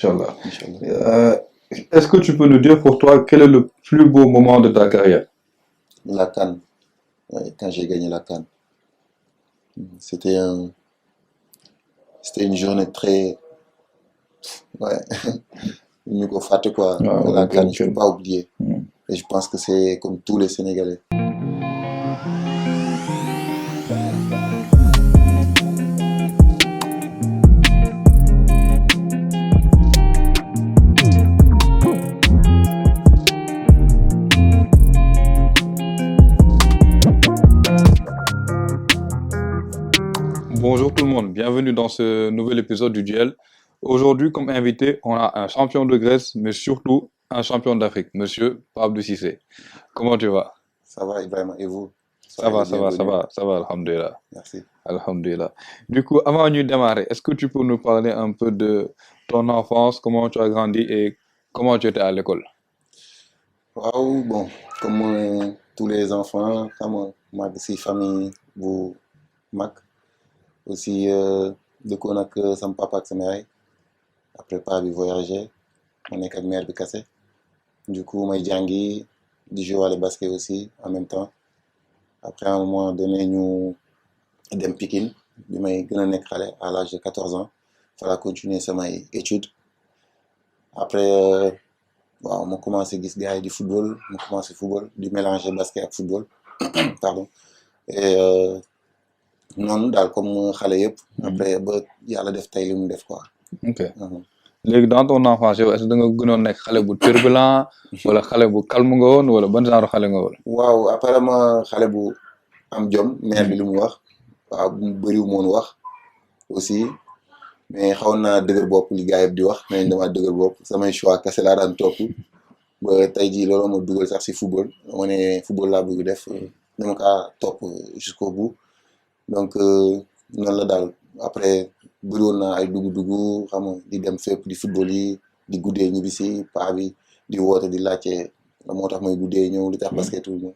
Inch'Allah. Inch'Allah. Est-ce que tu peux nous dire pour toi quel est le plus beau moment de ta carrière? La CAN, ouais, quand j'ai gagné la CAN. C'était un, c'était une journée très, ouais, ñu ko fàtte quoi. Ah, La ok, CAN, ok. je peux pas oublier. Hmm. Et je pense que c'est comme tous les Sénégalais. Bonjour tout le monde, bienvenue dans ce nouvel épisode du Duel. Aujourd'hui, comme invité, on a un champion de Grèce, mais surtout un champion d'Afrique, monsieur Pape Cissé. Comment tu vas? Ça va, Ibrahima, et vous? Ça Soyez va, les ça va, ça bienvenus. va, ça va, alhamdulillah. Merci. Alhamdulillah. Du coup, avant de démarrer, est-ce que tu peux nous parler un peu de ton enfance, comment tu as grandi et comment tu étais à l'école? Waaw, bon, comme tous les enfants, xam nga màgg si famille bu mag aussi dëkkoon ak sama papa ak sama yaay après paa bi voyagé ma nekk ak mère bi kase du coup may jàngi di jouer wàllu basket aussi en même temps après à un moment donné ñu dem Pikine bi may gën a nekk xale à l'âge de 14 ans fa la continuer samay études après waaw ma commencé gis gars yi di football ma commencé football di mélanger basket ak football pardon et noonu daal comme xale yëpp après ba yàlla def tey li mu def quoi. Ok. Léegi dans ton enfance yow est-ce que da nga gënoon nekk xale bu turbulent wala xale bu calme nga woon wala ban genre xale nga woon? waaw apparemment xale bu am jom mère bi li mu wax waaw bëriwu moon wax aussi mais xawoon naa dëgër bopp li gars yëpp di wax mais dama dëgër bopp samay choix kese laa daan topp ba tey jii loolu ma dugal sax si football ma ne football laa bëgg def dama kaa topp jusqu'au bout donc noonu la daal après bëriwoon naa ay dugg-dugg xam nga di dem fépp di football yi di guddee ñibbisi paa bi di woote di laajte la moo tax may guddee ñëw li tax basketul ñëw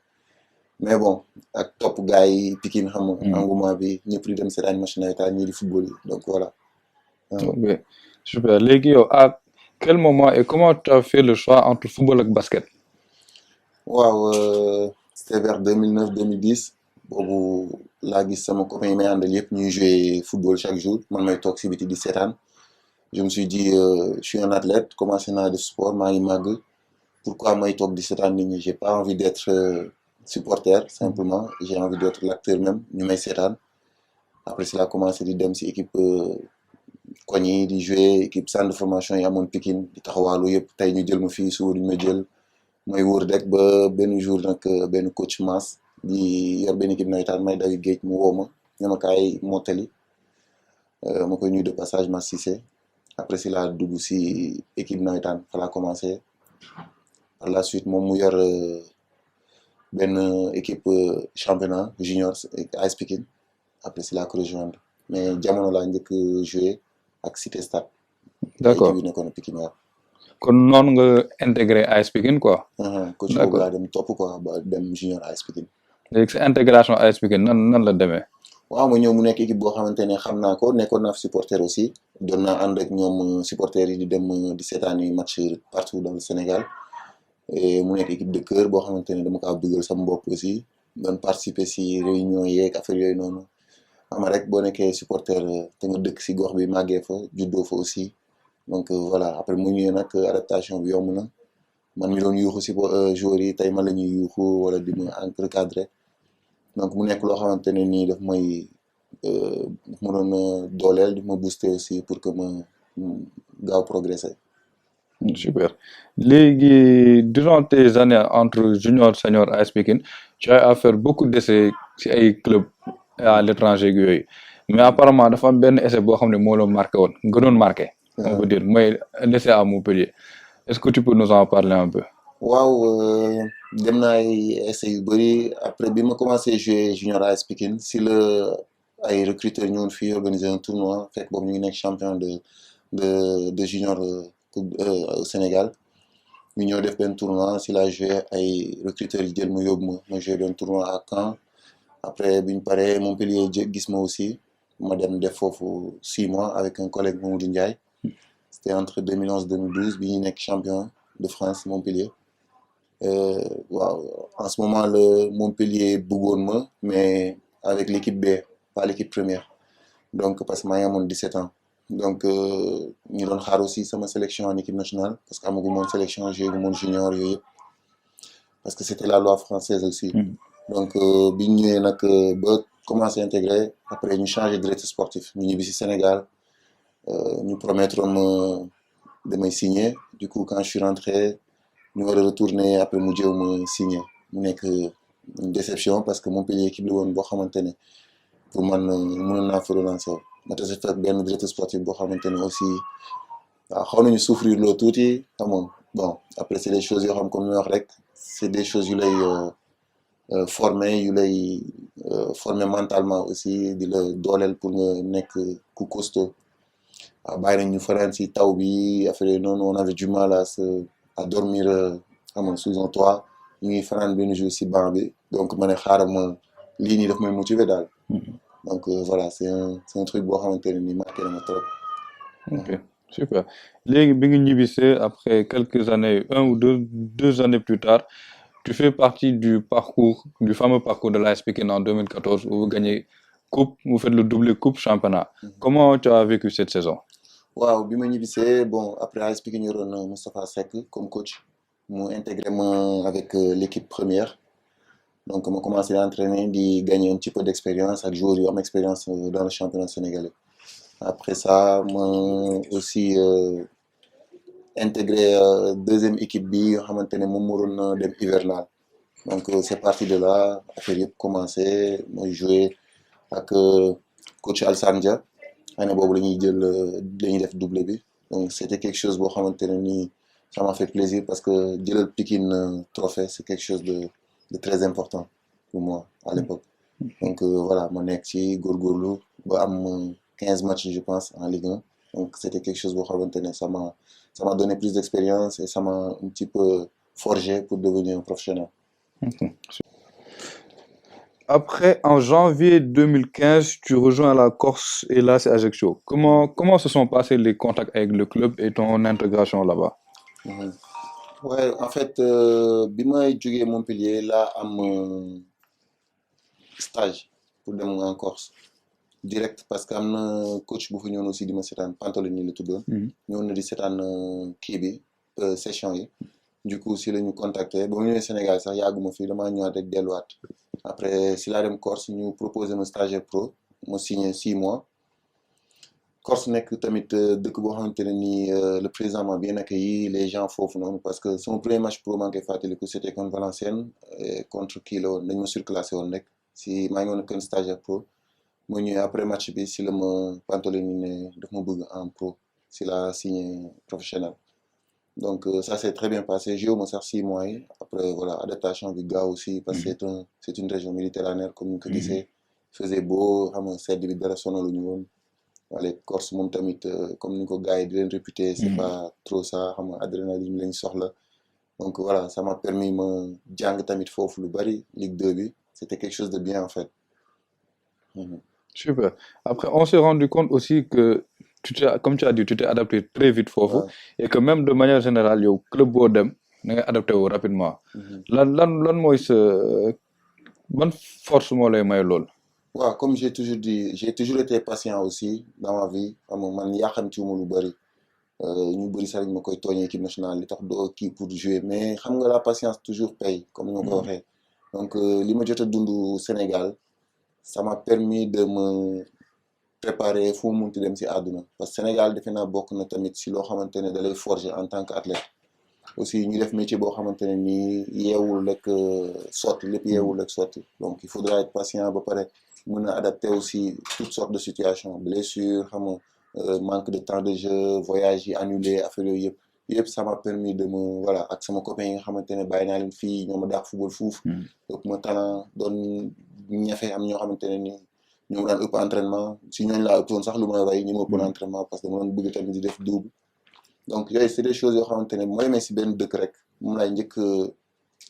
mais bon ak topp gars yi Pikine xam nga engouement bi ñëpp di dem seetaan match nawetaan ñii di football yi donc voilà. Ok, super. Léegi yow à quel moment et comment tu as fait le choix entre football et basket? waaw c'était vers 2009 2010 boobu laa gis sama copain yi may àndal yëpp ñuy jouer football chaque jour man may toog si biti di seetaan je me suis dit je suis un athlète commencé naa def sport maa ngi màgg pourquoi may toog di seetaan nit ñi j'ai pas envie d'être supporter simplement j'ai envie d'être l'acteur même ñu may seetaan après si la commencé di dem si équipe koñ yi di jouer équipe centre de formation yi amoon Pikine di taxawaalu yëpp tey ñu jël ma fii suba duñu ma jël may wóor rek ba benn jour nag benn coach Mass di yor benn équipe nawetaan may dawi géej mu woo ma ne ma kaay mottali ma koy nuyu de passage Mass Cissé après si laa dugg si équipe nawetaan fa laa commencé par la suite moom mu yor benn équipe championnat junior AS Pikine après si laa ko rejoindre mais jamono laa njëkk joué ak Cité Stade D'accord. équipe yi nekkoon Pikine waaw. kon noonu nga intégré AS Pikine quoi. coach boobu laa dem topp quoi ba dem junior AS Pikine. léegi sa intégration AS Pikine nan la demee. waaw ma ñëw mu nekk équipe boo xamante ne xam naa ko nekkoon naa fi supporter aussi doon naa ànd ak ñoom supporters yi di dem di seetaani match partout dans le Sénégal et mu nekk équipe de cœur boo xamante ne dama kaa bëggal sama bopp aussi doon participer si réunion yeeg affaire yooyu noonu ama rek boo nekkee supporter te nga dëkk si gox bi màggee fa juddoo fa aussi donc voilà après mu ñëwee nag adaptation bi yomb na man mi doon yuuxu si joueurs yi tey man la ñuy yuuxu wala di ma encadrer donc mu nekk loo xamante ne nii daf may ma doon dooleel di ma booster aussi pour que ma gaaw progresser. Super. Léegi durant tes années entre junior senior AS Pikine tu as à faire beaucoup d'essais ci ay club à l'étranger yooyu mais apparemment dafa am benn essai boo xam ne moo la marqué woon nga doon marqué. on peut dire mooy l'essai à Montpellier est-ce que tu peux nous en parler un peu. waaw dem naa ay essais yu bëri après bi ma commencé jouer junior AS Pikine si la ay recruteurs ñëwoon fii organiser un tournoi fekk boobu ñu ngi nekk champion de junior au Sénégal ñu ñëw def benn tournoi si la joué ay recruteurs yi jël ma yóbbu ma joué benn tournoi à Caen après bi ñu paree Montpellier gis ma aussi ma dem def foofu 6 mois avec un collègue Mamadou Ndiaye c'était entre 2011 2012 bi ñu nekk champion de France Montpellier. Waaw en ce moment le Montpellier bëggoon ma mais avec l'équipe B pas l'équipe première donc parce que maa ngi amoon 17 ans donc ñu doon xaar aussi sama sélection en équipe nationale parce que amagu moon sélection joué gu moon junior yooyu yëpp parce que c'était la loi française aussi. Donc bi ñu ñëwee nag ba commencé intégrer après ñu changé directeur sportif ñu ñibbi si Sénégal ñu promettre ma damay signer du coup quand je suis rentré ñu war a retourner après mu jëw ma signer mu nekk une déception parce que Montpellier équipe la woon boo xamante ne pour man mënoon naa fa relancer ma tase fekk benn directeur sportif boo xamante ne aussi waaw xaw nañu souffrir loo tuuti xam nga bon après c'est des choses yoo xam comme ni wax rek c'est des choses yu lay former yu lay former mentalement aussi di la dooleel pour nga nekk ku costaud waaw bàyyi nañ ñu fanaan si taw bi affaire yooyu noonu on avait du mal à dormir xam nga sous un toit ñu ngi fanaan benn jour si banc bi donc ma ne xaaral ma lii nii daf may motiver daal. Donc voilà c'est un truc boo xamante ne nii marqué na ma trop. Ok, super. Léegi bi nga ñibbisee après quelques années, un ou deux années plus tard, tu fais partie du fameux parcours de l'AS Pikine en 2014 où vous gagnez coupe, vous faites le doublé coupe championnat. Comment tu as vécu cette saison? Waaw bi ma ñibbisee bon après AS Pikine yoroon Moustapha Seck comme coach mu intégré ma avec l'équipe première donc ma commencé à entraîner di gagner un petit peu d'expérience ak joueurs yu am expérience dans le championnat sénégalais. Après ça ma aussi intégré deuxième équipe bi nga xamante ne moom moo doon dem hivernal donc c'est parti de là affaire yëpp commencé mooy jouer ak coach Alassane Dia année boobu la ñuy jël la ñuy def doublé bi donc c'était quelque chose boo xamante ne nii ça m'a fait plaisir parce que jëlal Pikine trophée c'est quelque chose de très important pour moi à l'époque donc voilà ma nekk ci góorgóorlu ba am 15 matchs je pense en Ligue 1 donc c'était quelque chose boo xamante ne ça m'a donné plus d'expérience et ça m'a un petit peu forgé pour devenir un professionnel. Après, en janvier 2015, tu rejoins la Corse et l'AS Ajaccio. Comment se sont passés les contacts avec le club et ton intégration là-bas? Ouais, en fait bi may jógee Montpellier laa am stage pour dem en Corse direct parce que am na coach bu fa ñëwoon aussi di ma seetaan Pantolini la tuddoon ñëwoon na di seetaan kii bi session yi du coup si la ñu contacté ba mu ñëwee Sénégal sax yàgguma fii damaa ñëwaat rek delluwaat après si laa dem Corse ñu proposé ma stagiaire pro ma signé 6 mois Corse nekk tamit dëkk boo xamante ne nii le président m'a bien accueilli les gens foofu noonu parce que son premier match pro maa ngi koy fàttaliku c'était contre Valenciennes contre kii la woon dañ ma surclassé woon rek si maa ngi woon ak stagiaire pro mu ñëwee après match bi si la ma Pantolini ne daf ma bëgg en pro si la signé professionnel donc ça s'est très bien passé joué ma sax 6 mois yi après voilà adaptation bi gaaw aussi parce que c'est une région méditerranéenne comme ni ko gisee faisait beau xam nga sedd bi dara sonaluñu woon wala Corse moom tamit comme ni ko gars yi di leen réputé c'est pas trop ça xam nga adrénaline lañ soxla donc voilà ça m'a permis ma jàng tamit foofu lu bari Ligue 2 bi c'était quelque chose de bien en fait. Super. Après, on s'est rendu compte aussi que comme tu as dit, tu t'es adapté très vite foofu et que même de manière générale yow club boo dem da ngay adapté wu rapidement. lan mooy sa ban force moo lay may lool. waaw comme j'ai toujours dit j'ai toujours été patient aussi dans ma vie xam nga man yàqamtiwuma lu bari ñu bari sax ma koy tooñee équipe nationale li tax doo kii pour jouer mais xam nga la patience toujours paye comme ni ma ko waxee donc li ma jot a dund Sénégal ça m'a permis de me préparer fu mu munti dem si àdduna parce que Sénégal defe naa bokk na tamit si loo xamante ne da lay forger en tant qu'athlète aussi ñu def métier boo xamante ne nii yeewul rek sotti lépp yeewul rek sotti donc il faudra être patient ba pare mën a adapter aussi toutes sortes de situations blessures xam nga manque de temps de jeu voyage yi annulé affaire yooyu yëpp ça m'a permis de me voilà ak sama copain yi nga xamante ne bàyyi naa leen fii ñoo ma daax football fuuf ëpp ma talent doon ñafe am ñoo xamante ne nii ñoo daan ëpp entraînement si ñooñu laa ëppoon sax lu ma rey ñi ma ëppoon entraînement parce que dama doon bëgg tamit di def double donc yooyu c'est des choses yoo xamante ne mooy demee si benn dëkk rek moom laay njëkk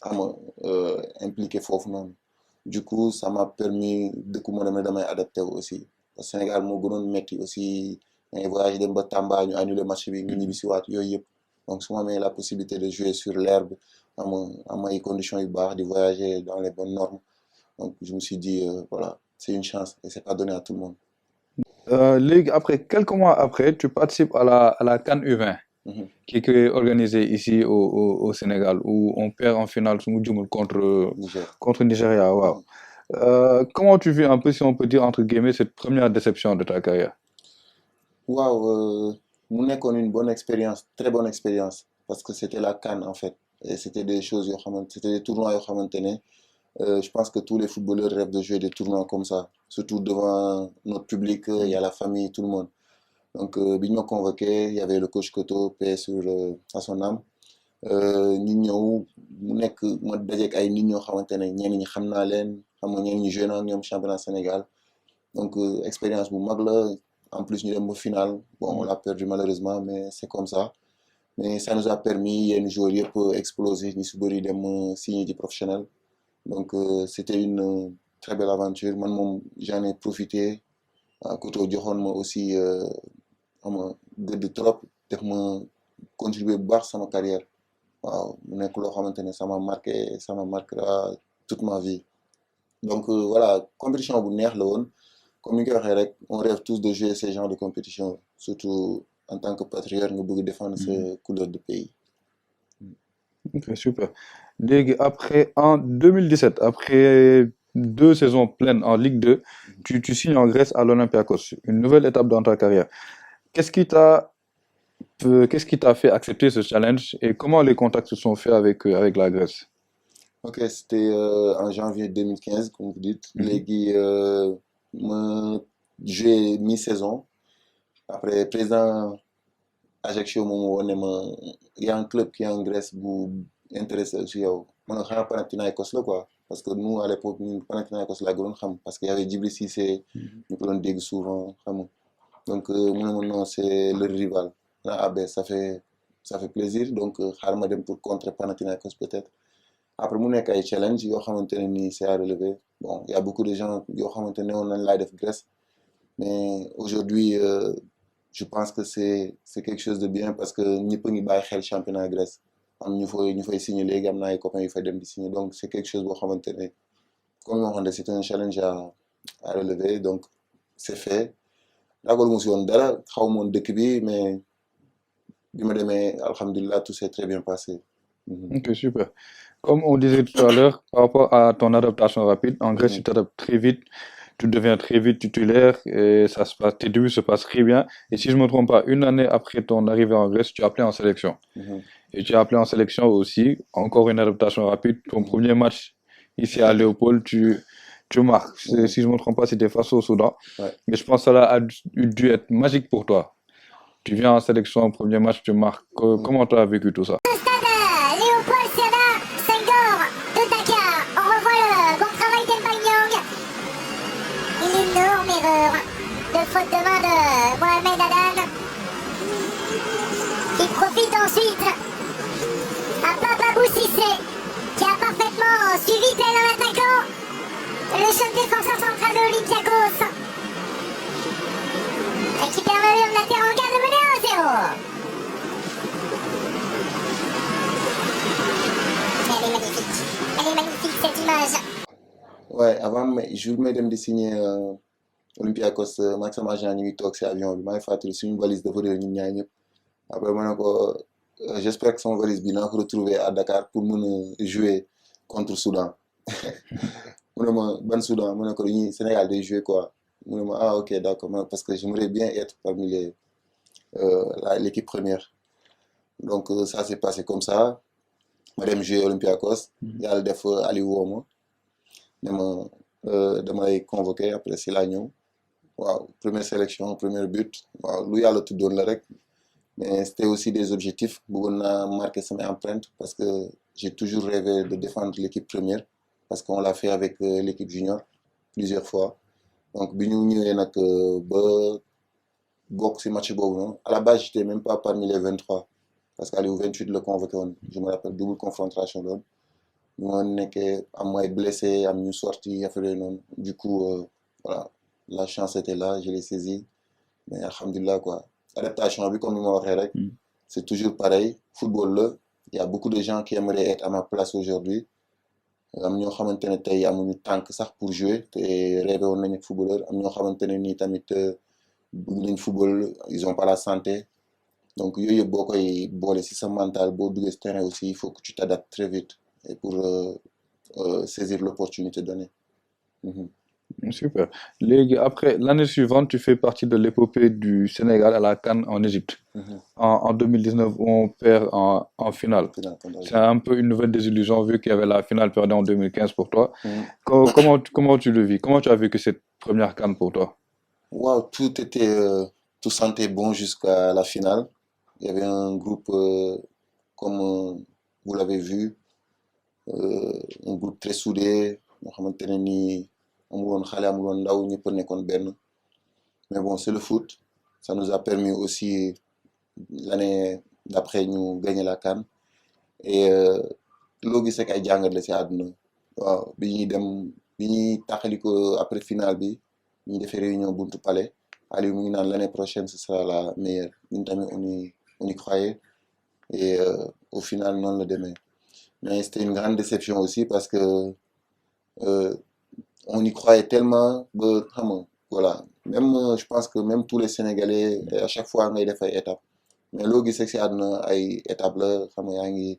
ama impliqué foofu noonu du coup ça m'a permis dëkku ma demee damay adapté wu aussi parce que Sénégal moo gënoon metti aussi dangay voyagé dem ba Tamba ñu annulé match bi nga ñibbisiwaat yooyu yëpp donc su ma amee la possibilité de jouer sur l'herbe am ay conditions yu baax di voyager dans les bonnes normes donc je me suis dit voilà c'est une chance et c'est pas donné à tout le monde. Après, quelques mois après, tu participes à la CAN U20 Mhm. qui est organisée ici au Sénégal, où on perd en finale Niger. contre Nigeria. Wow. Mhm. Comment tu vis un peu, si on peut dire, entre guillemets, cette première déception de ta carrière? Waaw mu nekkoon une bonne expérience très bonne expérience parce que c'était la CAN en fait et c'était des choses yoo xamante c'était des tournois yoo xamante ne je pense que tous les footballeurs rêvent de jouer des tournois comme ça surtout devant notre public il y a la famille tout le monde donc bi ñu ma convoqué il y avait le coach Koto paix à son âme ñu ñëw mu nekk ma dajeek ay nit ñoo xamante ne ñenn ñi xam naa leen xam nga ñenn ñi joué naa ak ñoom championnat Sénégal donc expérience bu mag la en plus ñu dem ba final bon on l'a perdu malheureusement mais c'est comme ça mais ça nous a permis yenn joueurs yëpp exploser ñu si bëri dem signer di professionnel donc c'était une très belle aventure man moom j'en ai profité Koto joxoon ma aussi xam nga gëdd trop def ma contribuer bu baax sama carrière waaw mu nekk loo xamante ne ça m'a marquera toute ma vie donc voilà compétition bu neex la woon comme ni nga ko waxee rek on rêve tous de jouer ces genres de compétition surtout en tant que patriote nga bëgg défendre sa couleur de pays. Ok, super. Après, en 2017, après 2 saisons pleines en Ligue 2, tu signes en Grèce à l'Olympiakos, une nouvelle étape dans ta carrière. Qu'est-ce qui t'a qu'est-ce qui t'a fait accepter ce challenge et comment les contacts se sont faits avec la Grèce? Ok, c'était en janvier 2015 comme vous dites léegi ma joué mi-saison après président Ajaccio moom woon ne ma y a un club qui est en Grèce bu intéressé ci yow ma ne xanaa Panathinaïkos la quoi parce que nous à l'époque ñun Panathinaïkos laa gënoon xam parce que y avait Djibril Cissé ñu ko doon dégg souvent xam nga donc mu ne ma non c'est leur rival ah ben ça fait plaisir donc xaar ma dem pour contrer Panathinaïkos peut-être après mu nekk ay challenge yoo xamante ne nii c'est à relever bon y a beaucoup de gens yoo xamante ne woon nañ laay def Grèce mais aujourd'hui je pense que c'est quelque chose de bien parce que ñëpp a ngi bàyyi xel championnat Grèce am ñu fay signer léegi am na ay copains yu fay dem di signer donc c'est quelque chose boo xamante ne comme ñoo xam ne c'est un challenge à relever donc c'est fait d'accord mu si woon dara xaw ma woon dëkk bi mais bi ma demee alhamdulilah tout s'est très bien passé. Ok, super. Comme on disait tout à l'heure, par rapport à ton adaptation rapide, en Grèce, tu t'adaptes très vite, tu deviens très vite titulaire et tes débuts se passent très bien. Et si je me trompe pas, une année après ton arrivée en Grèce, tu es appelé en sélection. Et tu es appelé en sélection aussi, encore une adaptation rapide. Ton premier match ici à Léopold, tu marques. Si je me trompe pas, c'était face au Soudan. Ouais. Mais je pense que cela a dû être magique pour toi. Tu viens en sélection, premier match, tu marques. Comment tu as vécu tout ça? Léopold Sédar Senghor de Dakar. On revoit le bon travail d'Elbanyang. Une énorme erreur de faute de main de Mohamed Adan. Qui profite ensuite à Papabou Cissé qui a parfaitement suivi tel un attaquant. Le jeune défenseur central de l'Olympiakos. Et qui permet au latéral de mener 1-0. Elle est magnifique cette image. Ouais, avant jour may dem di signer Olympiakos maag sama agent ñu ngi toog si avion bi maa ngi fàttali suñu valise dafa réer ñun ñaar ñëpp après ma ne ko j'espère que sama valise bi naa ko retrouver à Dakar pour mën a jouer contre Soudan mu ne ma ban Soudan mu ne ko dañuy Sénégal day jouer quoi mu ne ma ah ok d'accord parce que j'aimerais bien être parmi l'équipe première donc ça s'est passé comme ça ma dem jouer Olympiakos yàlla def Aliou woo ma ne ma dama lay convoqué après si laa ñëw waaw première sélection premier but waaw lu yàlla tuddoon la rek mais c'était aussi des objectifs bëggoon naa marquer sama empreinte parce que j'ai toujours rêvé de défendre l'équipe première parce qu'on l'a fait avec l'équipe junior plusieurs fois donc bi ñu ñëwee nag ba bokk si match boobu noonu à la base j'étais même pas parmi les 23 parce que Aliou 28 le convoqué woon je me rappelle double confrontation doon ñu ma nekkee am ay blessé am ñu sorti affaire yooyu noonu du coup voilà la chance était là je l'ai saisi mais alhamdulillah quoi adaptation bi comme ni ma waxee rek Mm. c'est toujours pareil football la il y a beaucoup de gens qui aimeraient être à ma place aujourd'hui am ñoo xamante ne tey amuñu tànk sax pour jouer te rêvé woon nañu footballeur am ñoo xamante ne nii tamit bëgg nañ football ils ont pas la santé donc yooyu yëpp boo koy boole ci sa mental boo duggee ci terrain aussi il faut que tu t'adaptes très vite et pour saisir l'opportunité donnée. Mhm. Super. Après, l'année suivante, tu fais partie de l'épopée du Sénégal à la CAN en Égypte. Mhm. En 2019, où on perd en finale. Final contre C'est un peu une nouvelle désillusion vu qu'il y avait la finale perdue en 2015 pour toi. Mhm. Comment tu le vis? Comment tu as vécu cette première CAN pour toi? Wow, tout sentait bon jusqu'à la finale. Il y avait un groupe, comme vous l'avez vu, un groupe très soudé. ñoo xamante ne nii amul woon xale amul woon ndaw ñëpp a nekkoon benn. Mais bon, c'est le foot. Ça nous a permis aussi l'année d'après ñu gagner la CAN. Et loo gis rek ay jàngat la ci àdduna. waaw bi ñuy dem bi ñuy taxali ko après finale bi ñu defee réunion buntu palais Aliou mu ngi naan l'année prochaine ce sera la meilleure ñun tamit on y croyait et au final noonu la demee mais c'était une grande déception aussi parce que euh, on y croyait tellement ba xam nga voilà même je pense que même tous les Sénégalais à chaque fois ngay def ay étapes mais loo gis rek ci àdduna ay étapes la xam nga yaa ngi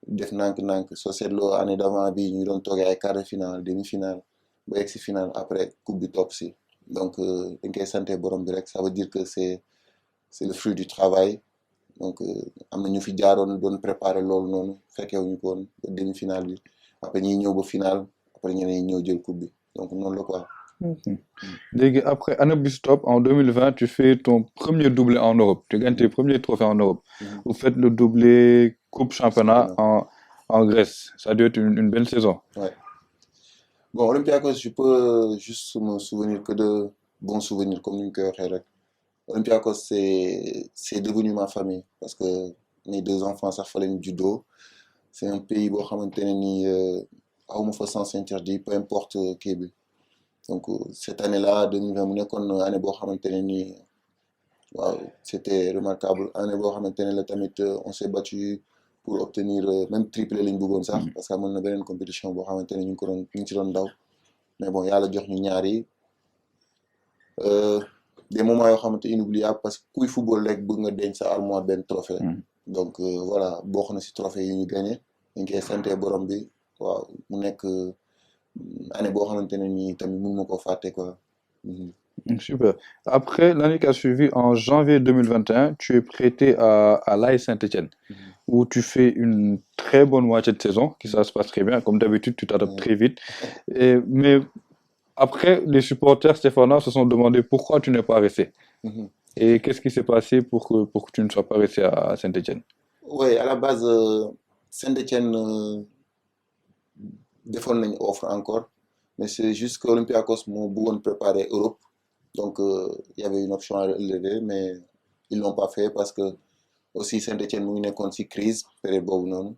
def nànk-nànk soo seetloo année d'avant bi ñu doon toogee ay quart de finale demi-finale ba egg ci finale après coupe bi topp ci donc dañ koy santé borom bi rek ça veut dire que c'est le fruit du travail donc am na ñu fi jaaroon doon préparer loolu noonu fekkewuñu ko woon ba demi-finale bi après ñiy ñëw ba finale après ñeneen ñi ñëw jël coupe bi donc noonu la quoi. Après, année bi stop, en 2020, tu fais ton premier doublé en Europe. Tu gagnes tes premiers trophées en Europe. Mhm. Vous faites le doublé Coupe Championnat en Grèce. Ça a dû être une belle saison. Ouais. Bon, Olympiakos, je peux juste me souvenir que de bons souvenirs comme ñu koy waxee rek. Olympiakos, c'est devenu ma famille parce que mes deux enfants sax fa lañu juddoo. C'est un pays boo xamante ne ni awma fa sens interdit peu importe kii bi. Donc cette année-là 2020 mu nekkoon année boo xamante ne ni waaw c'était remarquable année boo xamante ne la tamit on s'est battu pour obtenir même triplé lañ bëggoon sax parce que amoon na beneen compétition boo xamante ne ñu ngi ci doon daw mais bon yàlla jox ñu ñaari des moments yoo xamante inoubliables parce que kuy football rek bëgg nga denc sa armoire benn trophée donc voilà bokk na ci trophée yi ñu gagné dañ koy santé borom bi waaw mu nekk année boo xamante ne nii tamit mën ma koo fàtte quoi. Super. Après, l'année qui a suivi, en janvier 2021, tu es prêté à l'AS Saint-Étienne, où tu fais une très bonne moitié de saison, qui ça se passe très bien. Comme d'habitude, tu t'adaptes très vite. Mais après, les supporters stéphanois se sont demandé pourquoi tu n'es pas resté. Et qu'est-ce qui s'est passé pour que tu ne sois pas resté à Saint-Étienne? Oui, à la base, Saint-Étienne defoon nañ offre encore, mais c'est juste que Olympiakos moo bëggoon préparer Europe. Donc, il y avait une option à relever, mais ils l'ont pas fait parce que aussi Saint-Étienne mu ngi nekkoon ci crise période boobu noonu.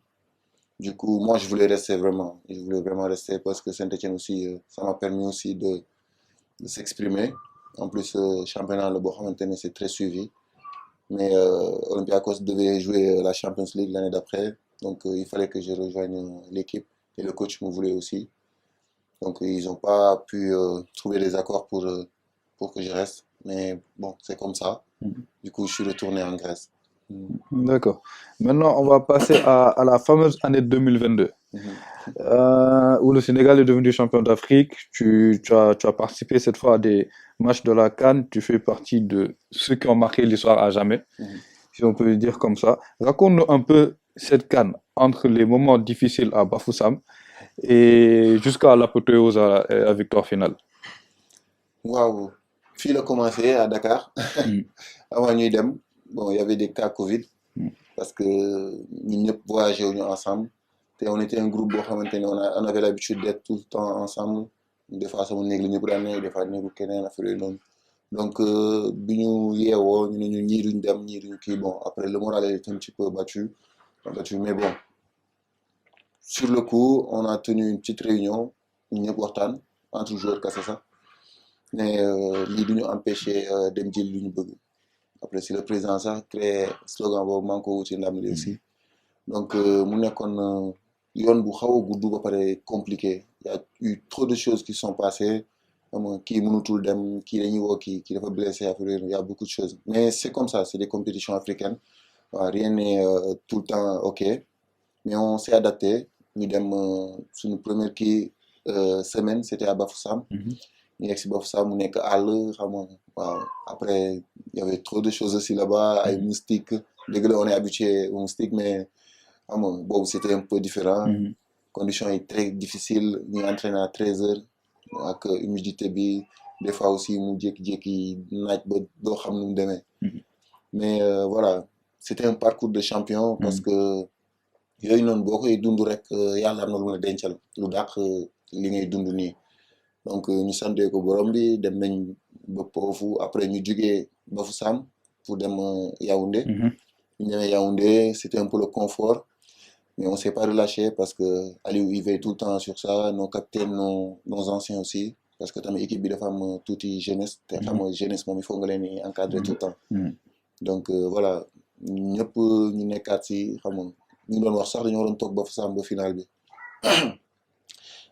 Du coup, moi, je voulais rester vraiment. Je voulais vraiment rester parce que Saint-Étienne aussi, ça m'a permis aussi de s'exprimer. En plus, championnat la boo xamante ne c'est très suivi. Mais Olympiakos devait jouer la Champions League l'année d'après. Donc, il fallait que je rejoigne l'équipe. Et le coach me voulait aussi. Donc, ils n'ont pas pu trouver des accords pour que je reste. Mais bon, c'est comme ça. Du coup, je suis retourné en Grèce. D'accord. Maintenant, on va passer à la fameuse année 2022, où le Sénégal est devenu champion d'Afrique. Tu as participé cette fois à des matchs de la CAN. Tu fais partie de ceux qui ont marqué l'histoire à jamais, si on peut le dire comme ça. Raconte-nous un peu cette CAN, entre les moments difficiles à Bafoussam et jusqu'à l'apothéose à la victoire finale. Waouh! Fii la commencé à Dakar. Avant ñuy dem, bon, il y avait des cas Covid parce que ñun ñëpp voyagé wuñu ensemble. Et on était un groupe boo xamante ne on avait l'habitude d'être tout le temps ensemble. Des fois sama néeg la ñëpp daan nekk, des fois néegu keneen affaire yooyu noonu. Donc bi ñu yeewoo ñu ne ñu ñii duñ dem ñii duñ kii bon après le moral est un petit peu battu mais bon sur le coup on a tenu une petite réunion ñu ñëpp waxtaan entre joueurs kese sax mais lii du ñu empêcher dem jël lu ñu bëgg après si le président sax créé slogan boobu maa ngi ko wuti ndam li aussi donc mu nekkoon yoon bu xaw a gudd ba pare compliqué y a eu trop de choses qui sont passées xam nga kii mënutul dem kii dañuy woo kii dafa blessé affaire yooyu y a beaucoup de choses mais c'est comme ça c'est des compétitions africaines waaw rien n'est tout le temps ok mais on s'est adapté ñu dem suñu première semaine c'était à Bafoussam ñu yegg si Bafoussam mu nekk àll xam nga waaw après il y avait trop de choses aussi là-bas ay moustiques dëgg la on est habitué aux moustiques mais xam nga boobu c'était un peu différent conditions yi très difficiles ñu entraîné à 13 heures ak humidité bi des fois aussi mu jékki-jékki naaj ba doo xam nu mu demee mais voilà c'était un parcours de champion parce que yooyu noonu boo koy dund rek yàlla am na lu la dencal lu dàq li ngay dund nii donc ñu sante ko borom bi dem nañ ba foofu après ñu jugee Bafoussam pour dem Yaoundé ñu demee Yaoundé c'était un peu le confort mais on s'est pas relâché parce que Aliou il veille tout le temps sur ça nos capitaines nos anciens aussi parce que tamit équipe bi dafa am tuuti jeunesse te xam nga jeunesse moom il faut nga leen di encadrer tout le temps donc voilà ñëpp ñu nekkaat si xam nga ñu doon wax sax dañoo doon toog Bafoussam ba final bi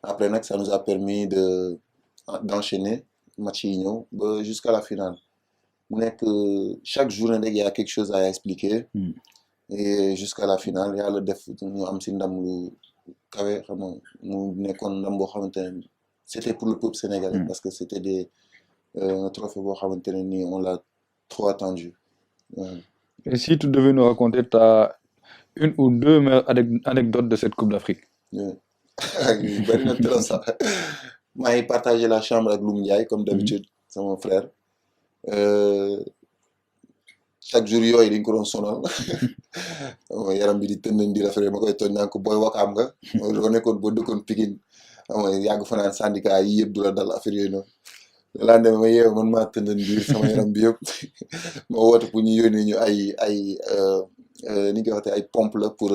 après nag ça nous a permis d'enchaîner match yi ñëw ba jusqu'à la finale mu nekk chaque journée rek y a quelque chose à expliquer et jusqu'à la finale yàlla def ñu am si ndam lu kawe xam nga mu nekkoon ndam boo xamante ne c'était pour le peuple sénégalais parce que c'était un trophée boo xamante ne nii on l'a trop attendu. Et si tu devais nous raconter ta une ou deux meilleures anecdotes de cette Coupe d'Afrique. bari na trop sax maa ngi partagé la chambre ak Loum Ndiaye comme d'habitude sama frère chaque jour yooyu dañ ko doon sonal yaram bi di tëndañ di rafetlu ma koy tooñ naan ko booy wakaam nga loo nekkoon boo dëkkoon Pikine xam nga yàgg fanaan syndicat yi yëpp du la dal affaire yooyu noonu laa demee ma yeewu man maa tëndañ biir sama yaram bi yëpp ma woote pour ñu yónnee ñu ay ni nga koy waxee ay pompe la pour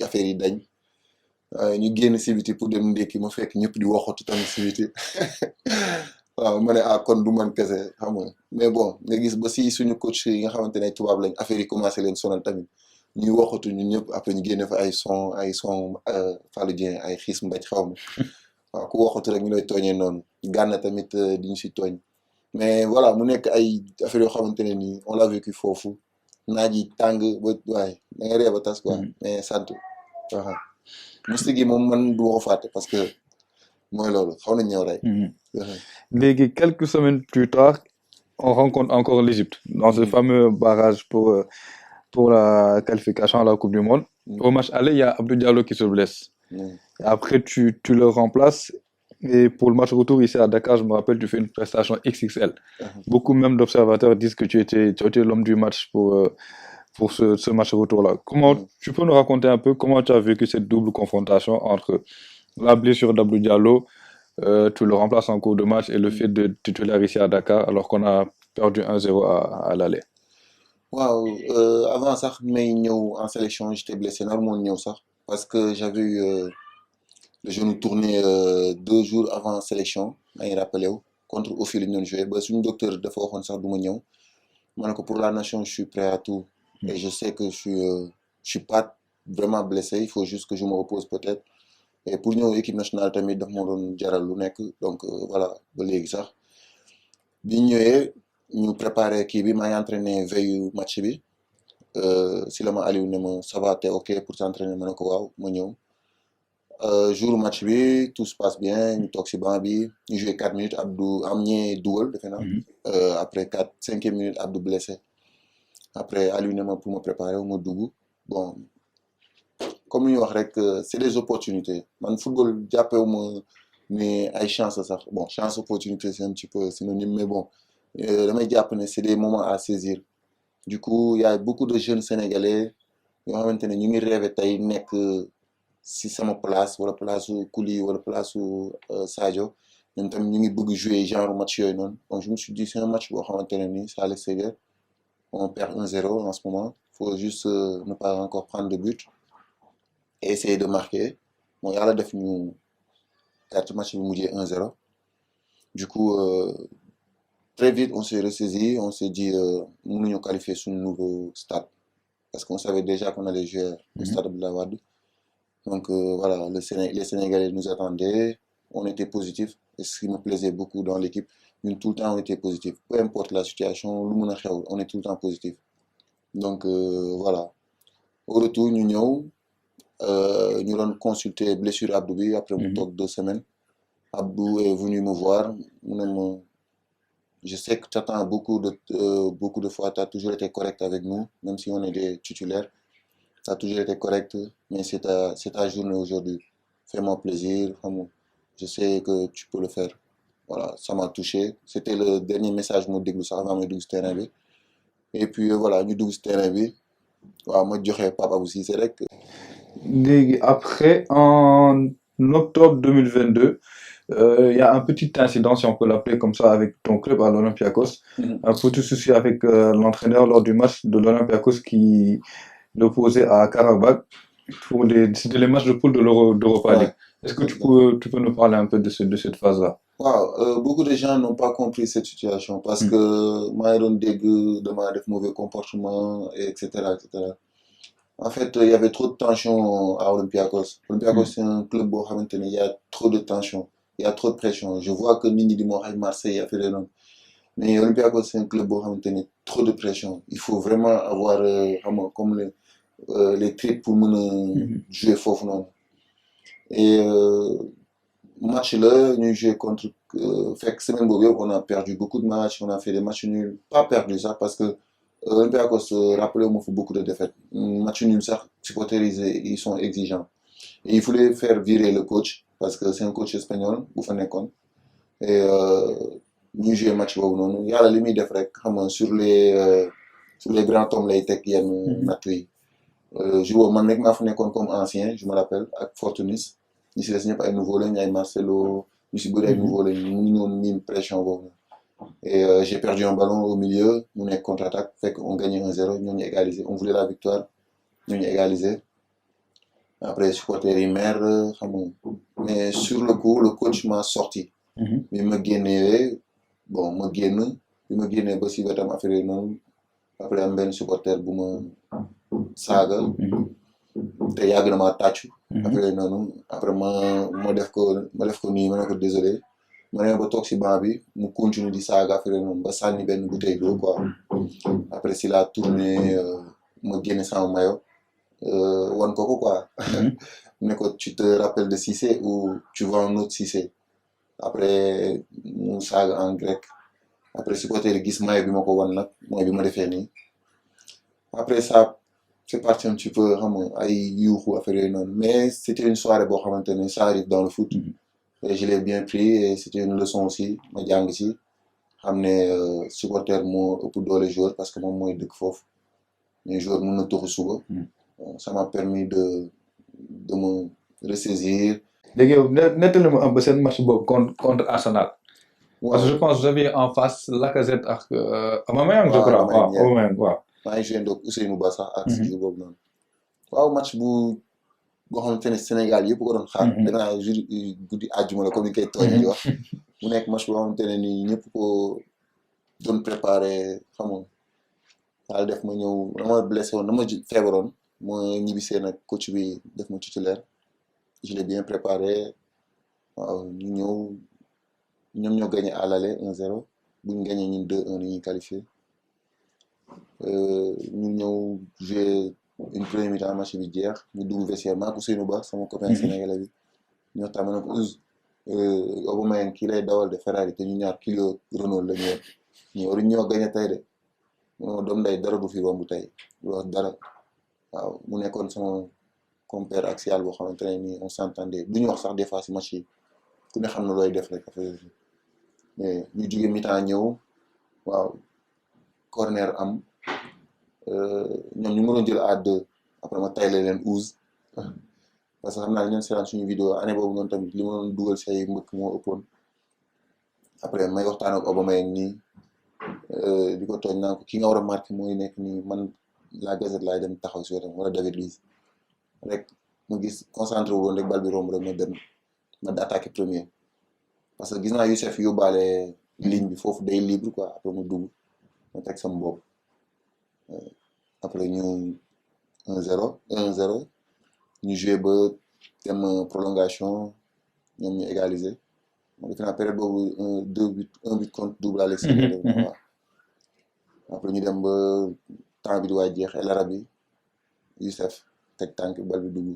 affaire yi dañ ñu génn si biti pour dem ndékki ma fekk ñëpp di waxatu tamit si biti waaw ma ne kon du man kese xam nga mais bon nga gis ba si suñu coach yi nga xamante ne tubaab lañ affaire yi commencé leen sonal tamit ñuy waxatu ñun ñëpp après ñu génne fa ay son Fallou Dieng ay xiis mbaj xaw ma waaw ku waxatu rek ñu lay tooñee noonu gànna tamit di ñu si tooñ mais voilà mu nekk ay affaire yoo xamante ne nii on l'a vécu foofu naaj yi tàng ba waaye da nga ree ba tas quoi mais sant waaw moustique yi moom man du ma ko fàtte parce que mooy loolu xaw na ñëw rek. Léegi quelques semaines plus tard on rencontre encore l'Égypte dans ce fameux barrage pour la qualification à la Coupe du Monde. Au match aller, il y a Abdou Diallo qui se blesse. Et après tu le remplaces et pour le match retour ici à Dakar, je me rappelle, tu fais une prestation XXL. Beaucoup même d'observateurs disent que tu étais l'homme du match pour ce match retour-là. Comment tu peux nous raconter un peu comment tu as vécu cette double confrontation entre la blessure d'Abdou Diallo, tu le remplaces en cours de match et le fait de titulaire ici à Dakar alors qu'on a perdu 1-0 à l'aller. Waaw avant sax may ñëw en sélection j'étais blessé normalement ñëw sax parce que j'avais eu le genou tourné 2 jours avant sélection maa ngi rappelé wu contre Ofi la ñu doon joué ba suñu docteur dafa waxoon sax du ma ñëw ma ne ko pour la nation je suis prêt à tout et je sais que je suis pas vraiment blessé il faut juste que je me repose peut-être et pour ñëw équipe nationale tamit daf ma doon jaral lu nekk donc voilà ba léegi sax bi ñëwee ñu préparé kii bi maa ngi entraîné veille match bi si la ma Aliou ne ma ça va t'es ok pour t'entraîner ma ne ko waaw ma ñëw jour match bi tout se passe bien ñu toog si banc bi ñu joué 4 minutes Abdou am ñee dugal defe naa après 5e minute Abdou blessé après Aliou ne ma pour me préparer ma dugg bon comme lu ñu wax rek c'est des opportunités man football jàppewu ma ne ay chance sax bon chance opportunité c'est un petit peu synonyme mais bon damay jàpp ne c'est des moments à saisir du coup il y a beaucoup de jeunes sénégalais yoo xamante ne ñu ngi rêvé tey nekk si sama place wala place su Koulibaly wala place su Sadio ñoom tamit ñu ngi bëgg jouer genre match yooyu noonu donc je me suis dit c'est un match boo xamante ne nii c'est à l'extérieur on perd 1-0 en ce moment faut juste ne pas encore prendre de but et essayer de marquer bon yàlla def ñu perte match bi mujjee 1-0 du coup très vite, on s'est ressaisi, on s'est dit, nous qualifier sur un nouveau stade. Parce qu'on savait déjà qu'on allait jouer au stade Abdoulaye Wade. Donc voilà, les Sénégalais nous attendaient, on était positifs. Et ce qui me plaisait beaucoup dans l'équipe, nous tout le temps on était positifs. Peu importe la situation, on est tout le temps positif. Donc voilà. Au retour, nous avons consulté blessure Abdou bi après mon talk 2 semaines. Abdou est venu me voir. Je sais que tu attends beaucoup de fois, tu as toujours été correct avec nous, même si on est des titulaires. Tu as toujours été correct, mais c'est ta journée aujourd'hui. Fais-moi plaisir, je sais que tu peux le faire. Voilà, ça m'a touché. C'était le dernier message que je me avant de terrain. Et puis voilà, nous avons terrain. Moi, je dirais papa aussi, c'est vrai que. Après, en octobre 2022, il y a un petit incident, si on peut l'appeler comme ça, avec ton club à l'Olympiakos. Un petit souci avec l'entraîneur lors du match de l'Olympiakos qui l'opposait à Karabakh. C'était les matchs de poule de d'Europa League. Est-ce que tu peux nous parler un peu de cette phase-là? Beaucoup de gens n'ont pas compris cette situation parce que moi, j'ai des mauvais comportements, etc., etc. En fait, il y avait trop de tension à Olympiakos. Olympiakos, c'est un club où il y a trop de tension, il y a trop de pression. Je vois que Nini Dimora Marseille a fait le nom. Mais Olympiakos, c'est un club où il y a trop de pression. Il faut vraiment avoir comme les tripes pour jouer fort. Et match là, nous jouons contre. Fait que semaine dernière, on a perdu beaucoup de matchs, on a fait des matchs nuls. Pas perdu ça parce que Olympiakos, rappelez-moi, il faut beaucoup de défaites. Match nul, ça, supporters, ils sont exigeants. Et il voulait faire virer le coach parce que c'est un coach espagnol, Boufanekon. Et nous jouons match il y a la limite de frais sur les grands tomes, les tech, il y a je joue comme ancien, je me rappelle, avec Fortunis. Ici, il n'y a pas un nouveau, il y a Marcelo, il y a un nouveau, il y a une pression. Et j'ai perdu un ballon au milieu, on est contre-attaque, fait qu'on gagne 1-0, nous on égalisé. On voulait la victoire, nous on égalisé. Après, supporter les maires, mais sur le coup, le coach m'a sorti. Il m'a gagné, bon, il m'a gagné, parce qu'il va faire non. Après, un supporter, saga. Te yàgg na ma tàccu. Après noonu après ma def ko nii ma ne ko désolé ma ne ba toog si banc bi mu continue di saaga après noonu ba sànni benn bouteille d'eau quoi. Après si la tourné ma génne sama maillot wan ko quoi. Ne ko tu te rappelles de Cissé ou tu vois un autre Cissé. Après mu saaga en grec. Après supporter gis maillot bi ma ko wan nag mooy bi ma defee nii. Après ça. C'est parti un petit peu mais c'était une soirée ça arrive dans le foot et je l'ai bien pris et c'était une leçon aussi ma jàng ci supporter moo ëpp doole joueur parce que moom mooy dëkk foofu mais joueur mën na toxu suba ça m'a permis de me ressaisir. léegi yow nettali ma am ba seen match boobu contre Arsenal. Parce que je pense que j'avais en face Lacazette ak Aubameyang je crois Aubameyang waaw. maa ngi joué donc Ousseynou Ba sax ak si jour boobu noonu waaw match boo xamante ne Sénégal yëpp ko doon xaar danaa jour guddi àjjuma la comme ni koy tooñee di wax mu nekk match boo xamante ne nii ñëpp ko doon préparé xamoon daal def ma ñëw dama blessé woon dama feebaroon ma ñibbisee nag coach bi def ma titulaire je l'ai bien préparé waaw ñu ñëw ñoom ñoo gagné à l'aller 1-0 bu ñu gagné ñun 2-1 ni ñuy qualifié ñu ñëw jouer une première mi-temps match bi jeex ñu dugg vestiaire maa ko Ousseynou Ba sama copain sénégalais bi ñoo tax ma ne ko Aubameyang kii lay dawal de Ferrari te ñu ñaar kilo Renault la ñu war ñoo gagné tey de doom day dara du fi romb tey wax dara waaw mu nekkoon sama compère axial boo xamante ne nii on s'entendait du ñu wax sax des fois si match yi ku ne xam na looy def rek affaire mais ñu jóge mi-temps ñëw waaw corner am ñoom ñu mënoon jël à 2 après ma tayle leen 12 parce que xam naa ñoom seetaan suñu vidéo année boobu noonu tamit li ma doon dugal say mbëkk moo ëppoon après may waxtaan ak Aubameyang nii di ko tooñ naa ko ki nga war a marqué mooy nekk nii man la Gazette laay dem taxaw si wetam wala David Luiz rek ma gis concentré wu woon rek bal bi romb rek ma dem ma attaqué premier parce que gis naa Youssef yóbbaale ligne bi foofu day libre quoi après mu dugg ma teg sama bopp après ñu 1-0 1-0 ñu joué ba dem prolongation ñoom ñu égaliser ma defe naa période boobu un but contre double à l'extérieur waaw après ñu dem ba temps bi di waay jeex El Arabi Youssef teg tànk bal bi dugg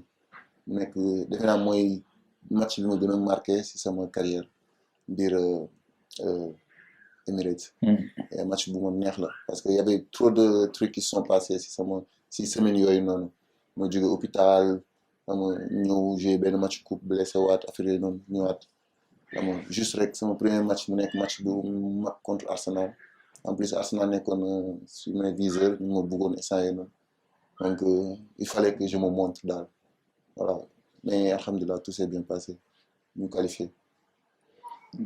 mu nekk defe naa mooy match bi ma gën a marqué si sama carrière biir Emirates et match bu ma neex la parce que y avait trop de trucs qui se sont passés si semaine yooyu noonu ma jóge hôpital ama ñëw jouer benn match coupe blessé waat affaire yooyu noonu ñëwaat ama juste rek sama premier match mu nekk match bu mag contre Arsenal en plus Arsenal nekkoon sur mes viseurs ñu ma bëggoon instant yooyu noonu donc il fallait que je me montre daal voilà mais alhamdulilah tout s'est bien passé ñu qualifié.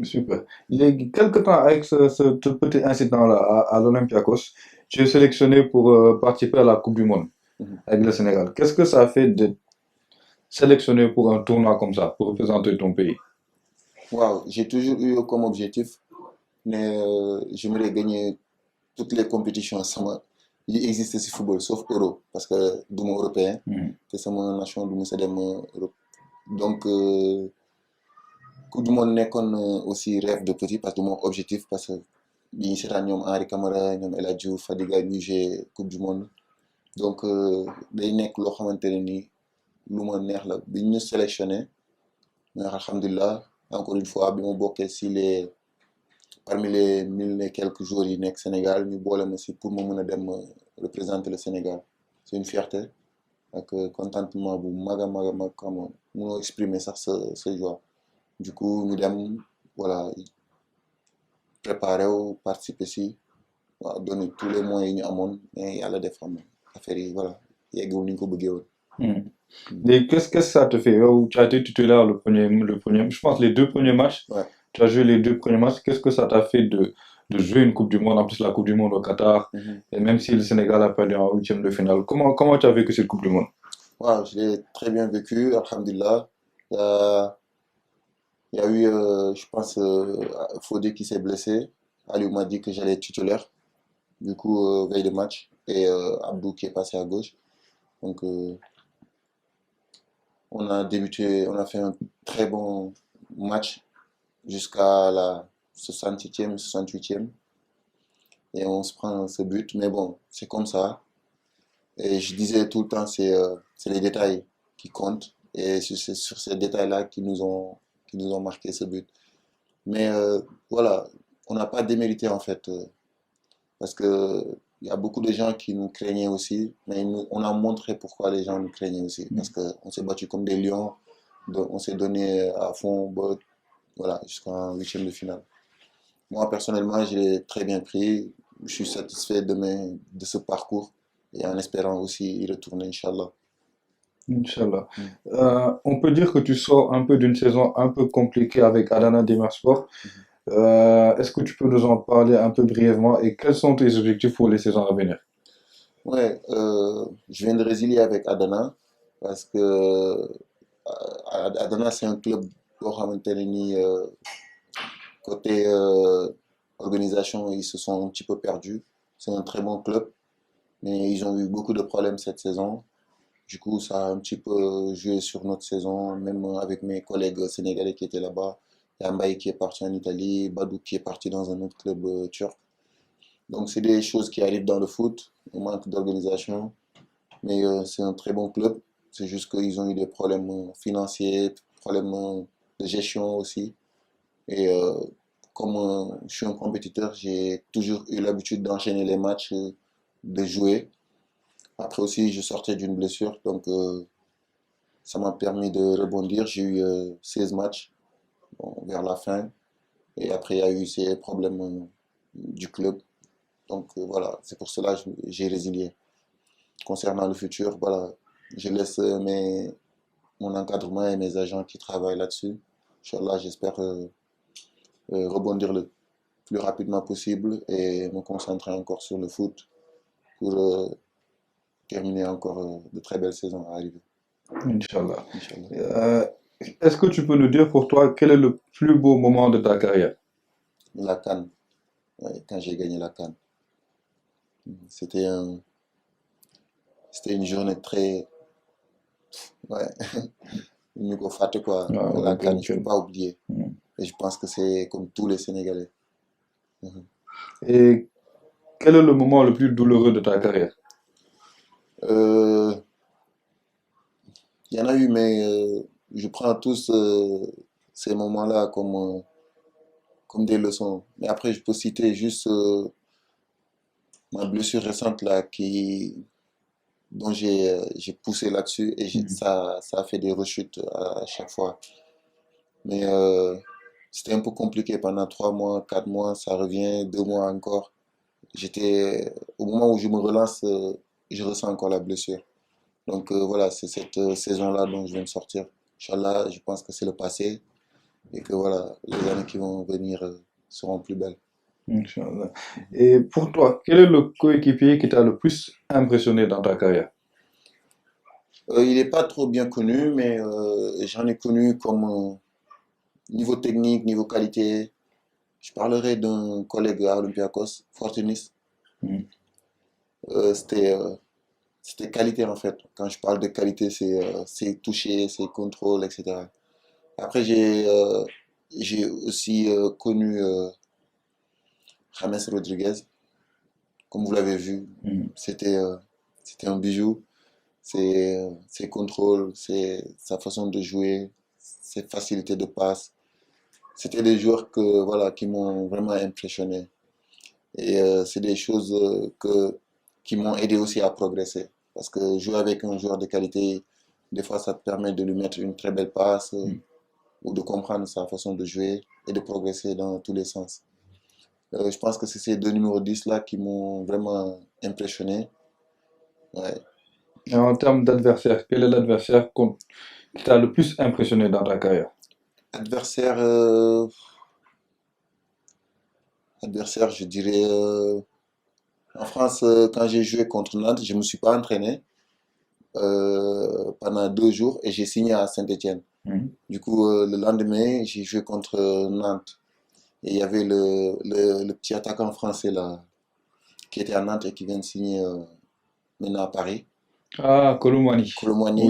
Super. Quelque temps avec ce petit incident-là à l'Olympiakos, tu es sélectionné pour participer à la Coupe du Monde avec le Sénégal. Qu'est-ce que ça fait de sélectionner pour un tournoi comme ça, pour représenter ton pays? Wow, j'ai toujours eu comme objectif, mais j'aimerais gagner toutes les compétitions qui existent ici football, sauf Euro, parce que du monde européen, c'est sama nation du monde dem Europe. Donc Coupe du Monde nekkoon aussi rêve de petit parce que mon objectif parce que bi ñu seetaan ñoom Henri Camara ñoom El Hadji Diouf Fadiga ñu joué Coupe du Monde donc day nekk loo xamante ne nii lu ma neex la bi ñu sélectionné nga alhamdulilah encore une fois bi ma bokkee si parmi les 1000 et quelques joueurs yi nekk Sénégal ñu boole ma si pour ma mën a dem représenter le Sénégal c'est une fierté ak contentement bu mag a mag xam nga mënoo exprimer sax sa joie. Du coup ñu dem voilà préparer wu participer si waaw donner tous les moyens yi ñu amoon mais yàlla def xam affaire yi voilà yeggul ni ñu ko bëggee woon. Et qu'est-ce que ça te fait? Tu as été titulaire le premier, je pense les 2 premiers matchs. Ouais. Tu as joué les 2 premiers matchs. Qu'est-ce que ça t'a fait de jouer une Coupe du Monde, en plus la Coupe du Monde au Qatar, et même si le Sénégal a perdu en 8e de finale, comment tu as vécu cette Coupe du Monde? Wow, je l'ai très bien vécu, alhamdulillah. Il y a eu, je pense, Fodé qui s'est blessé. Aliou m'a dit que j'allais être titulaire. Du coup, veille de match. Et Abdou qui est passé à gauche. Donc, on a fait un très bon match jusqu'à la 67e, 68e. Et on se prend ce but. Mais bon, c'est comme ça. Et je disais tout le temps, c'est les détails qui comptent. Et c'est sur ces détails-là qui nous ont marqué ce but. Mais voilà, on n'a pas démérité en fait. Parce que il y a beaucoup de gens qui nous craignaient aussi. Mais on a montré pourquoi les gens nous craignaient aussi. Parce qu'on s'est battu comme des lions. On s'est donné à fond, voilà, jusqu'en 8e de finale. Moi, personnellement, j'ai très bien pris. Je suis satisfait de ce parcours. Et en espérant aussi y retourner, Inch'Allah. Inch'Allah. On peut dire que tu sors un peu d'une saison un peu compliquée avec Adana Demirspor. Est-ce que tu peux nous en parler un peu brièvement et quels sont tes objectifs pour les saisons à venir? Ouais, je viens de résilier avec Adana parce que Adana c'est un club côté organisation ils se sont un petit peu perdus. C'est un très bon club mais ils ont eu beaucoup de problèmes cette saison. Du coup, ça a un petit peu joué sur notre saison, même avec mes collègues sénégalais qui étaient là-bas. Il y a Mbaye qui est parti en Italie, Badou qui est parti dans un autre club turc. Donc, c'est des choses qui arrivent dans le foot, un manque d'organisation. Mais c'est un très bon club. C'est juste qu'ils ont eu des problèmes financiers, problèmes de gestion aussi. Et comme je suis un compétiteur, j'ai toujours eu l'habitude d'enchaîner les matchs, de jouer. Après aussi, je sortais d'une blessure, donc ça m'a permis de rebondir. J'ai eu 16 matchs vers la fin. Et après, il y a eu ces problèmes du club. Donc voilà, c'est pour cela que j'ai résilié. Concernant le futur, voilà, je laisse mon encadrement et mes agents qui travaillent là-dessus. Inch'Allah, j'espère rebondir le plus rapidement possible et me concentrer encore sur le foot pour terminer encore de très belles saisons à arriver. Inch'Allah. Inch'Allah. Est-ce que tu peux nous dire pour toi quel est le plus beau moment de ta carrière? la CAN, ouais, quand j'ai gagné la CAN. C'était un, c'était une journée très, ouais, mieux qu'on fâte quoi. waaw La ok CAN, ok. je peux pas oublier. Mm. Et je pense que c'est comme tous les Sénégalais. Mhm. Et quel est le moment le plus douloureux de ta carrière? Euh, Il y en a eu, mais je prends tous ces moments-là comme des leçons. Mais après, je peux citer juste ma blessure récente là, dont j'ai poussé là-dessus et Mm. ça a fait des rechutes à chaque fois. Mais c'était un peu compliqué pendant 3 mois, 4 mois, ça revient, 2 mois encore. Au moment où je me relance, je ressens encore la blessure. Donc voilà, c'est cette saison-là dont je viens de sortir. Inch'Allah, je pense que c'est le passé et que voilà, les années qui vont venir seront plus belles. Inch'Allah. Et pour toi, quel est le coéquipier qui t'a le plus impressionné dans ta carrière? Il n'est pas trop bien connu, mais j'en ai connu comme niveau technique, niveau qualité. Je parlerai d'un collègue à Olympiakos, Fortunis. Mm. Euh, c'était, euh, C'était qualité en fait. Quand je parle de qualité, c'est toucher, c'est contrôle, etc. Après, j'ai aussi connu James Rodriguez, comme vous l'avez vu. Mm. C'était un bijou. Ses contrôles, sa façon de jouer, ses facilités de passe. C'était des joueurs voilà, qui m'ont vraiment impressionné. Et c'est des choses qui m'ont aidé aussi à progresser. Parce que jouer avec un joueur de qualité, des fois, ça te permet de lui mettre une très belle passe Mm. ou de comprendre sa façon de jouer et de progresser dans tous les sens. Je pense que c'est ces deux numéros 10 là qui m'ont vraiment impressionné. Ouais. Et en termes d'adversaire, quel est l'adversaire qui t'a le plus impressionné dans ta carrière? Adversaire, adversaire, je dirais en France, quand j'ai joué contre Nantes, je ne me suis pas entraîné pendant 2 jours et j'ai signé à Saint-Étienne. Mm. Du coup, le lendemain, j'ai joué contre Nantes. Et il y avait le petit attaquant français là, qui était à Nantes et qui vient de signer maintenant à Paris. Ah, Colomani. Colomani.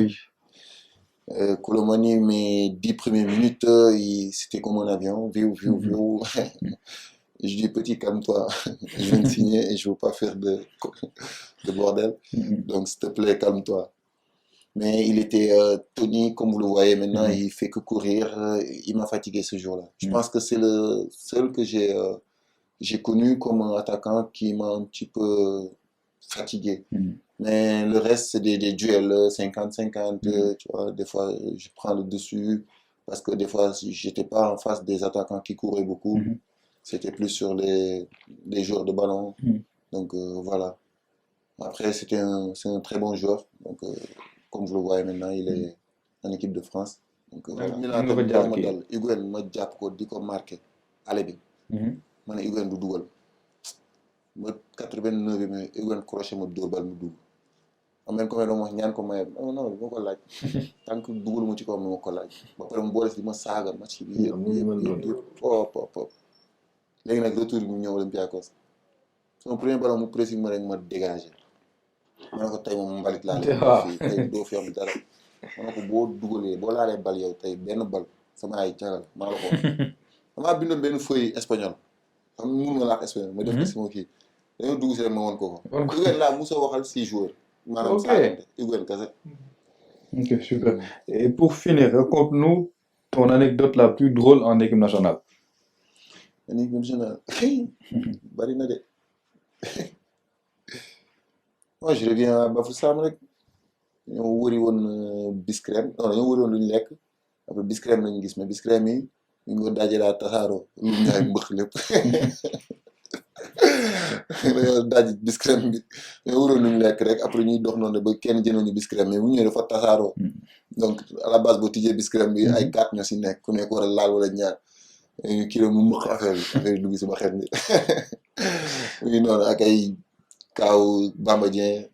Oui. Colomani, mes 10 premières minutes, c'était comme un avion. Viou, viou, Mhm. viou. Et je dis, petit, calme-toi. Je viens de signer et je ne veux pas faire de bordel. Mhm. Donc, s'il te plaît, calme-toi. Mais il était tonique, comme vous le voyez maintenant, Mhm. il fait que courir. Il m'a fatigué ce jour-là. Je Mhm. pense que c'est le seul que j'ai connu comme un attaquant qui m'a un petit peu fatigué. Mhm. Mais le reste, c'est des duels 50-50. Mhm. Tu vois, des fois, je prends le dessus parce que des fois, si j'étais pas en face des attaquants qui couraient beaucoup. Mhm. C'était plus sur les joueurs de ballon. Mhm. Donc voilà. Après, c'est un très bon joueur. Donc, comme vous le voyez maintenant, il Mhm. est en équipe de France. Donc voilà. Nga Milan ko tamit loolu ma jàppee. dal Higuain ma jàpp ko di ko marqué ale bi Mhm. ma ne Higuain du dugal ma 89 mais Higuain crochet ma dóor bal mu dugg am nañ ko may doon wax ñaan ko maye non non du ma ko laaj tant que dugal mu ci kaw ma ko laaj ba pare mu boole si di ma saaga match bi Am na ñu mel noonu. yëpp pop léegi nag retour bi mu ñëw Olympiakos sama premier ballon mu pressing ma rek ma dégagé ma ne ko tey moom mbalit laa leen waaw. fii tey doo fi am dara ma ne ko boo dugalee boo laalee bal yow tey benn bal sama ay cagal maa la ko wax damaa bindoon benn feuille espagnol xam nga mun ma laax espagnol ma def ko Mhm. si ma kii dañoo dugg si rek ma woon ko ko Wan ko. Higuain laa musa waxal 6 joueurs maanaam Ok. saagante Higuain kese. Ok, super. Et pour finir, raconte-nous ton anecdote la plus drôle en équipe nationale. En équipe nationale bari na de moi je reviens à Bafoussam rek dañoo wëri woon biscrème non dañoo wëri woon lu ñu lekk après biscrème lañu gis mais biscrème yi ñu ngi ko dajalaa tasaaroo lu ñaay mbëx lépp dañoo daj biscrème bi dañoo wëroon lu ñu lekk rek après ñuy dox noonu ba kenn jëndoon ñu biscrème mais bu ñëwee dafa tasaaroo Mhm. donc à la base boo tijjee biscrème bi ay Mhm. 4 ñoo si nekk ku nekk war a laal wala ñaar kii la mu mëq affaire yi dugg si ma xet bi mu ngi noonu ak ay kaaw Bamba Dieng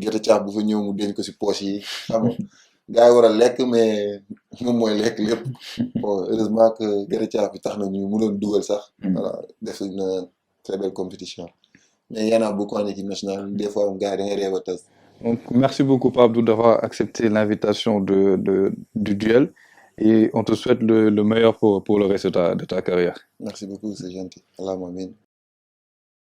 gerte caaf bu fa ñëw mu denc ko si poche yi xam nga gars yi war a lekk mais moom mooy lekk lépp bon heureusement que Gana Thiaw bi tax na ñu mënoon dugal sax voilà def une très belle compétition mais il y en a beaucoup en équipe nationale des fois gars yi da ngay réew a tas. Donc, merci beaucoup, Pablo, d'avoir accepté l'invitation du duel et on te souhaite le meilleur pour le reste de ta carrière. Merci beaucoup, c'est gentil. Allah m'amène.